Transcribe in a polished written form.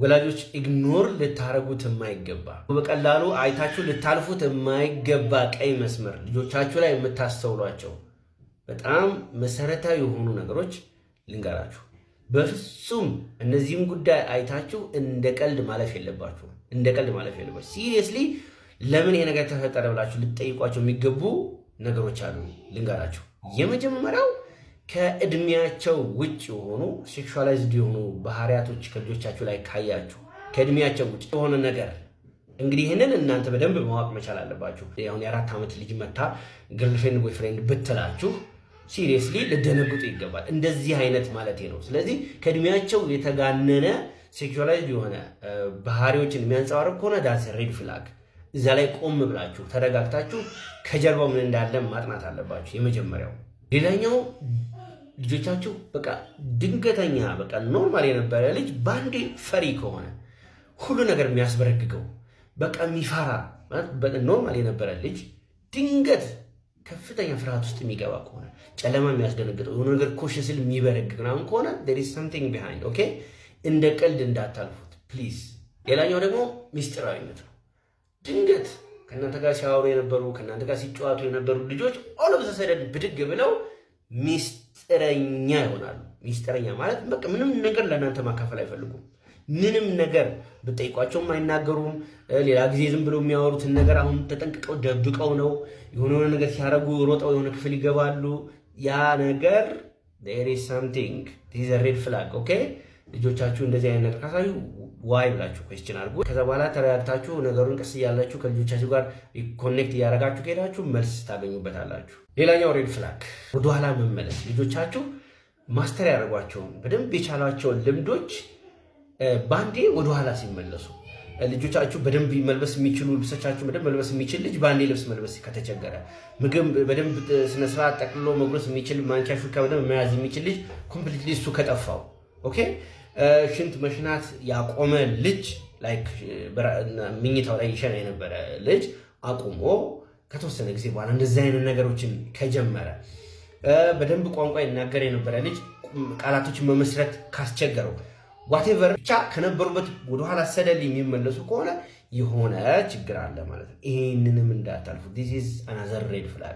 ወላጆች ኢግኖር ልታረጉት የማይገባ በቀላሉ አይታችሁ ልታልፉት የማይገባ ቀይ መስመር ልጆቻችሁ ላይ የምታስተውሏቸው በጣም መሰረታዊ የሆኑ ነገሮች ልንገራችሁ። በፍጹም እነዚህም ጉዳይ አይታችሁ እንደ ቀልድ ማለፍ የለባችሁ። ሲሪየስሊ ለምን ይሄ ነገር ተፈጠረ ብላችሁ ልትጠይቋቸው የሚገቡ ነገሮች አሉ። ልንገራችሁ። የመጀመሪያው ከእድሜያቸው ውጭ የሆኑ ሴክሹዋላይዝድ የሆኑ ባህሪያቶች ከልጆቻችሁ ላይ ካያችሁ ከእድሜያቸው ውጭ የሆነ ነገር እንግዲህ ይህንን እናንተ በደንብ ማወቅ መቻል አለባችሁ። አሁን የ4 ዓመት ልጅ መታ ገርልፍሬንድ ቦይፍሬንድ ብትላችሁ ሲሪየስሊ ልደነግጡ ይገባል። እንደዚህ አይነት ማለት ነው። ስለዚህ ከእድሜያቸው የተጋነነ ሴክሹዋላይዝድ የሆነ ባህሪዎችን የሚያንጸባርቅ ከሆነ ዳስ ሬድ ፍላግ። እዛ ላይ ቆም ብላችሁ ተረጋግታችሁ ከጀርባው ምን እንዳለ ማጥናት አለባችሁ። የመጀመሪያው። ሌላኛው ልጆቻችሁ በቃ ድንገተኛ በቃ ኖርማል የነበረ ልጅ ባንዴ ፈሪ ከሆነ ሁሉ ነገር የሚያስበረግገው በቃ የሚፈራ ኖርማል የነበረ ልጅ ድንገት ከፍተኛ ፍርሃት ውስጥ የሚገባ ከሆነ ጨለማ የሚያስደነግጠው የሆነ ነገር ኮሽ ሲል የሚበረግግ ምናምን ከሆነ there is something behind ኦኬ። እንደ ቀልድ እንዳታልፉት ፕሊዝ። ሌላኛው ደግሞ ሚስጥራዊነት ነው። ድንገት ከእናንተ ጋር ሲያወሩ የነበሩ ከእናንተ ጋር ሲጫወቱ የነበሩ ልጆች all of a sudden ብድግ ብለው ሚስጥረኛ ይሆናሉ። ሚስጥረኛ ማለት በቃ ምንም ነገር ለእናንተ ማካፈል አይፈልጉም። ምንም ነገር ብጠይቋቸውም አይናገሩም። ሌላ ጊዜ ዝም ብለው የሚያወሩትን ነገር አሁን ተጠንቅቀው ደብቀው ነው። የሆነ ነገር ሲያደርጉ ሮጠው የሆነ ክፍል ይገባሉ። ያ ነገር there is something this is a red flag ኦኬ። ልጆቻችሁ እንደዚህ አይነት ነገር ካሳዩ ዋይ ብላችሁ ኩዌስችን አድርጉ። ከዛ በኋላ ተረጋግታችሁ ነገሩን ቀስ እያላችሁ ከልጆቻችሁ ጋር ኮኔክት እያደረጋችሁ ከሄዳችሁ መልስ ታገኙበታላችሁ። ሌላኛው ሬድ ፍላግ ወደኋላ መመለስ። ልጆቻችሁ ማስተር ያደርጓቸውን በደንብ የቻሏቸውን ልምዶች ባንዴ ወደኋላ ሲመለሱ ልጆቻችሁ በደንብ መልበስ የሚችሉ ልብሶቻችሁ በደንብ መልበስ የሚችል ልጅ ባንዴ ልብስ መልበስ ከተቸገረ፣ ምግብ በደንብ ስነ ስርዓት ጠቅልሎ መጉረስ የሚችል ማንኪያ ሹካ በደንብ መያዝ የሚችል ልጅ ኮምፕሊትሊ እሱ ከጠፋው ኦኬ። ሽንት መሽናት ያቆመ ልጅ ላይክ ምኝታው ላይ ይሸና የነበረ ልጅ አቁሞ ከተወሰነ ጊዜ በኋላ እንደዚህ አይነት ነገሮችን ከጀመረ፣ በደንብ ቋንቋ ይናገር የነበረ ልጅ ቃላቶችን መመስረት ካስቸገረው ዋቴቨር ብቻ ከነበሩበት ወደኋላ ሰደል የሚመለሱ ከሆነ የሆነ ችግር አለ ማለት ነው። ይህንንም እንዳታልፉ። ዲስ ኢዝ አናዘር ሬድ ፍላግ።